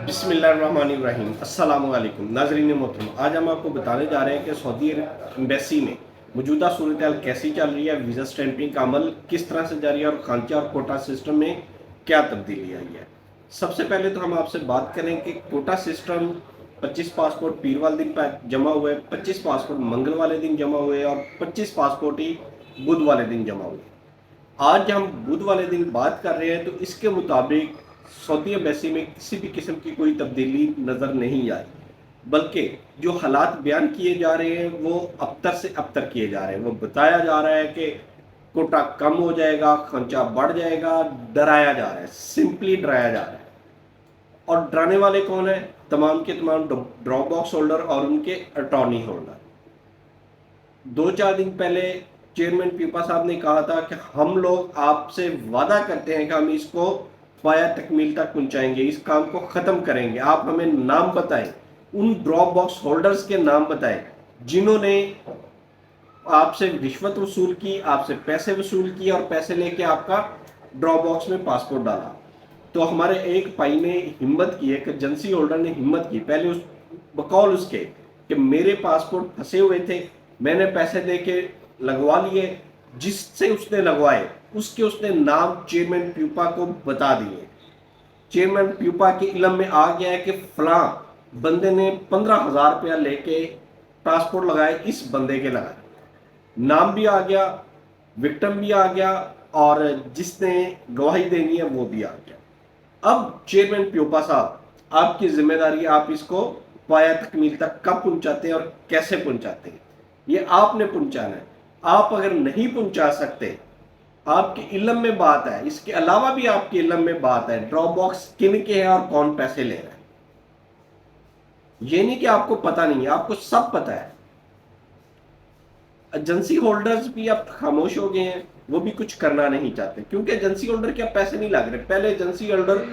بسم اللہ الرحمن الرحیم۔ السلام علیکم ناظرین محترم، آج ہم آپ کو بتانے جا رہے ہیں کہ سعودی ایمبیسی میں موجودہ صورتحال کیسی چل رہی ہے، ویزا سٹیمپنگ کا عمل کس طرح سے جاری ہے اور خانچہ اور کوٹا سسٹم میں کیا تبدیلی آئی ہے۔ سب سے پہلے تو ہم آپ سے بات کریں کہ کوٹا سسٹم 25 پاسپورٹ پیر والے دن جمع ہوئے، 25 پاسپورٹ منگل والے دن جمع ہوئے اور 25 پاسپورٹ ہی بدھ والے دن جمع ہوئے۔ آج ہم بدھ والے دن بات کر رہے ہیں تو اس کے مطابق سعودی ایمبیسی میں کسی بھی قسم کی کوئی تبدیلی نظر نہیں آئی، بلکہ جو حالات بیان کیے جا رہے ہیں وہ ابتر سے ابتر کیے جا رہے ہیں۔ وہ بتایا جا رہا ہے کہ کوٹا کم ہو جائے گا، خرچہ بڑھ جائے گا، ڈرایا جا رہا ہے، سمپلی ڈرایا جا رہا ہے۔ اور ڈرانے والے کون ہیں؟ تمام کے تمام ڈراپ باکس ہولڈر اور ان کے اٹارنی ہولڈر۔ 2-4 دن پہلے چیئرمین پیپا صاحب نے کہا تھا کہ ہم لوگ آپ سے وعدہ کرتے ہیں کہ ہم اس کو پایا تکمیل تک پہنچائیں گے، اس کام کو ختم کریں گے۔ آپ ہمیں نام بتائیں، ان ڈراپ باکس ہولڈرز کے نام بتائیں جنہوں نے آپ سے رشوت وصول کی، آپ سے پیسے وصول کی اور پیسے لے کے آپ کا ڈراپ باکس میں پاسپورٹ ڈالا۔ تو ہمارے ایک بھائی نے ہمت کی، ایک ایجنسی ہولڈر نے ہمت کی، پہلے بقول اس کے کہ میرے پاسپورٹ پھنسے ہوئے تھے، میں نے پیسے دے کے لگوا لیے، جس سے اس نے لگوائے اس نے نام چیئرمین پیوپا کو بتا دیے۔ چیئرمین پیوپا کے علم میں آ گیا ہے کہ فلاں بندے نے 15,000 روپیہ لے کے پاسپورٹ لگائے، اس بندے کے لگائے، نام بھی آ گیا، وکٹم بھی آ گیا اور جس نے گواہی دینی ہے وہ بھی آ گیا۔ اب چیئرمین پیوپا صاحب، آپ کی ذمہ داری، آپ اس کو پایا تکمیل تک کب پہنچاتے ہیں اور کیسے پہنچاتے ہیں، یہ آپ نے پہنچانا ہے۔ آپ اگر نہیں پہنچا سکتے، آپ کے علم میں بات ہے، اس کے علاوہ بھی آپ کے علم میں بات ہے ڈراپ باکس کن کے ہیں اور کون پیسے لے رہے ہیں۔ یہ نہیں کہ آپ کو پتہ نہیں ہے، آپ کو سب پتہ ہے۔ ایجنسی ہولڈرز بھی اب خاموش ہو گئے ہیں، وہ بھی کچھ کرنا نہیں چاہتے کیونکہ ایجنسی ہولڈر کے اب پیسے نہیں لگ رہے۔ پہلے ایجنسی ہولڈر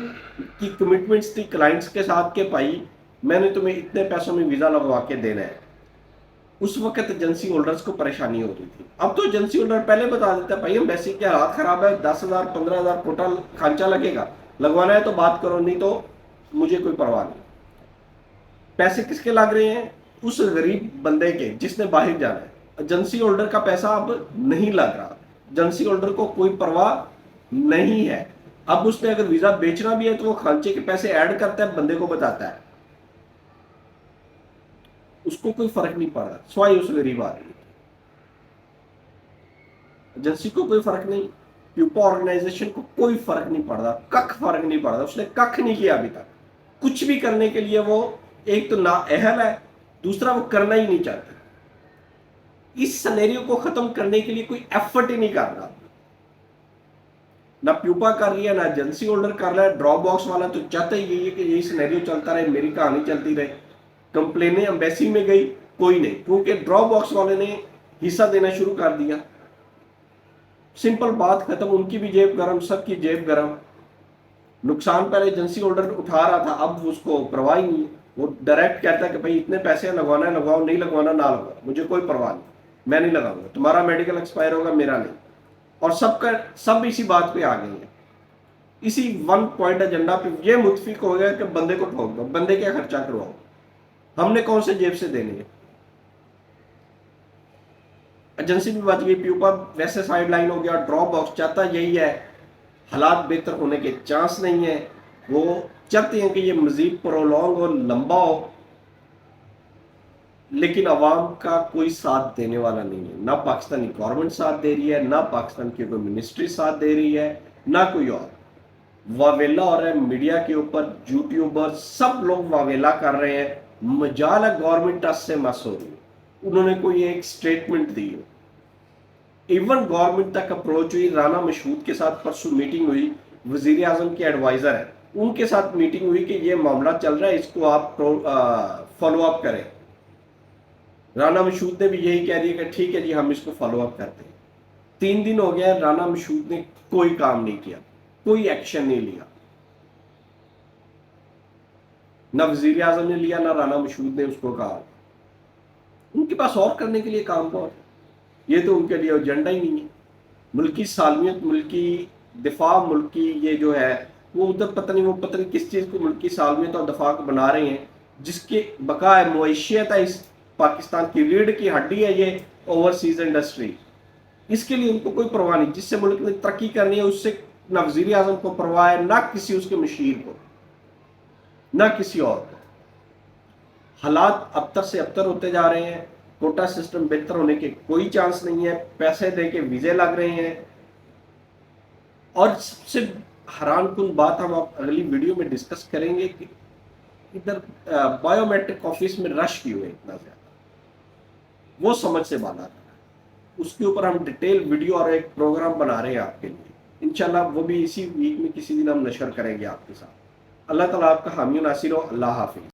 کی کمٹمنٹس تھی کلائنٹس کے ساتھ کہ بھائی میں نے تمہیں اتنے پیسوں میں ویزا لگوا کے دینا ہے، اس وقت ایجنسی ہولڈرز کو پریشانی ہوتی تھی۔ اب تو ایجنسی ہولڈر پہلے بتا دیتا ہے بھائی ایمبیسی کے حالات خراب ہے، 10,000 15,000 کوٹا خانچہ لگے گا، لگوانا ہے تو بات کرو، نہیں تو مجھے کوئی پرواہ نہیں۔ پیسے کس کے لگ رہے ہیں؟ اس غریب بندے کے جس نے باہر جانا ہے۔ ایجنسی ہولڈر کا پیسہ اب نہیں لگ رہا، ایجنسی ہولڈر کو کوئی پرواہ نہیں ہے۔ اب اس نے اگر ویزا بیچنا بھی ہے تو وہ خانچے کے پیسے ایڈ کرتا ہے، بندے کو بتاتا ہے، اس کو کوئی فرق نہیں پڑ رہا سوائے اس غریب آدمی۔ ایجنسی کو کوئی فرق نہیں، پیوپا آرگنائزیشن کو کوئی فرق نہیں پڑ رہا، ککھ فرق نہیں پڑ رہا، اس نے ککھ نہیں کیا ابھی تک۔ کچھ بھی کرنے کے لیے وہ ایک تو نااہل ہے، دوسرا وہ کرنا ہی نہیں چاہتا۔ اس سینیریو کو ختم کرنے کے لیے کوئی ایفرٹ ہی نہیں کر رہا، نہ پیوپا کر رہی ہے، نہ ایجنسی ہولڈر کر رہا ہے۔ ڈراپ باکس والا تو چاہتا ہی یہی ہے کہ یہی سینیریو چلتا رہے، میری کہانی چلتی رہے۔ کمپلینیں ایمبیسی میں گئی، کوئی نہیں، کیونکہ ڈراپ باکس والے نے حصہ دینا شروع کر دیا۔ سمپل بات ختم، ان کی بھی جیب گرم، سب کی جیب گرم۔ نقصان پہلے ایجنسی ہولڈر اٹھا رہا تھا، اب اس کو پرواہ ہی نہیں، وہ ڈائریکٹ کہتا ہے کہ بھائی اتنے پیسے لگوانا ہے لگواؤ، نہیں لگوانا نہ لگواؤ، مجھے کوئی پرواہ نہیں، میں نہیں لگاؤں گا، تمہارا میڈیکل ایکسپائر ہوگا میرا نہیں۔ اور سب اسی بات پہ آ گئی ہیں، اسی ون پوائنٹ ایجنڈا پہ یہ متفق ہو گیا کہ بندے کو ٹھوک دو، بندے کیا خرچہ کرواؤ، ہم نے کون سے جیب سے دینے ہیں۔ ایجنسی بھی بچ گئی، پیوپا ویسے سائیڈ لائن ہو گیا۔ ڈراپ باکس چاہتا یہی ہے، حالات بہتر ہونے کے چانس نہیں ہے، وہ چاہتے ہیں کہ یہ مزید پرولونگ ہو، لمبا ہو، لیکن عوام کا کوئی ساتھ دینے والا نہیں ہے۔ نہ پاکستانی گورنمنٹ ساتھ دے رہی ہے، نہ پاکستان کی کوئی منسٹری ساتھ دے رہی ہے، نہ کوئی اور۔ واویلا ہو رہا ہے میڈیا کے اوپر، یوٹیوبر سب لوگ واویلا کر رہے ہیں، مجال ہے گورنمنٹ اس سے مس ہو رہی ہے۔ انہوں نے کوئی ایک سٹیٹمنٹ دی ہو، ایون گورنمنٹ تک اپروچ ہوئی، رانا مشہود کے ساتھ پرسوں میٹنگ ہوئی، وزیر اعظم کے ایڈوائزر ہیں، ان کے ساتھ میٹنگ ہوئی کہ یہ معاملہ چل رہا ہے، اس کو آپ فالو اپ کریں۔ رانا مشہود نے بھی یہی کہہ دیا کہ ٹھیک ہے جی ہم اس کو فالو اپ کرتے ہیں۔ 3 دن ہو گیا، رانا مشہود نے کوئی کام نہیں کیا، کوئی ایکشن نہیں لیا، نہ وزیر اعظم نے لیا، نہ رانا مشہود نے اس کو کہا۔ ان کے پاس اور کرنے کے لیے کام بہت ہے، یہ تو ان کے لیے ایجنڈا ہی نہیں ہے۔ ملکی سالمیت، ملکی دفاع، ملکی یہ جو ہے وہ ادھر پتہ نہیں کس چیز کو ملکی سالمیت اور دفاع کو بنا رہے ہیں، جس کے بقا ہے، معیشت ہے، اس پاکستان کی ریڑھ کی ہڈی ہے یہ اوورسیز انڈسٹری، اس کے لیے ان کو کوئی پرواہ نہیں۔ جس سے ملک نے ترقی کرنی ہے اس سے نہ وزیر اعظم کو پرواہ ہے، نہ کسی اس کے مشیر کو، نہ کسی اور کو۔ حالات ابتر سے ابتر ہوتے جا رہے ہیں، کوٹا سسٹم بہتر ہونے کے کوئی چانس نہیں ہے، پیسے دے کے ویزے لگ رہے ہیں، اور سب سے حیران کن بات ہم اگلی ویڈیو میں ڈسکس کریں گے کہ ادھر بایو میٹرک آفس میں رش کیوں ہے اتنا زیادہ، وہ سمجھ سے بالا رہا ہے۔ اس کے اوپر ہم ڈیٹیل ویڈیو اور ایک پروگرام بنا رہے ہیں آپ کے لیے، انشاءاللہ وہ بھی اسی ویک میں کسی دن ہم نشر کریں گے آپ کے ساتھ۔ اللہ تعالیٰ آپ کا حامی و ناصر ہو۔ اللہ حافظ۔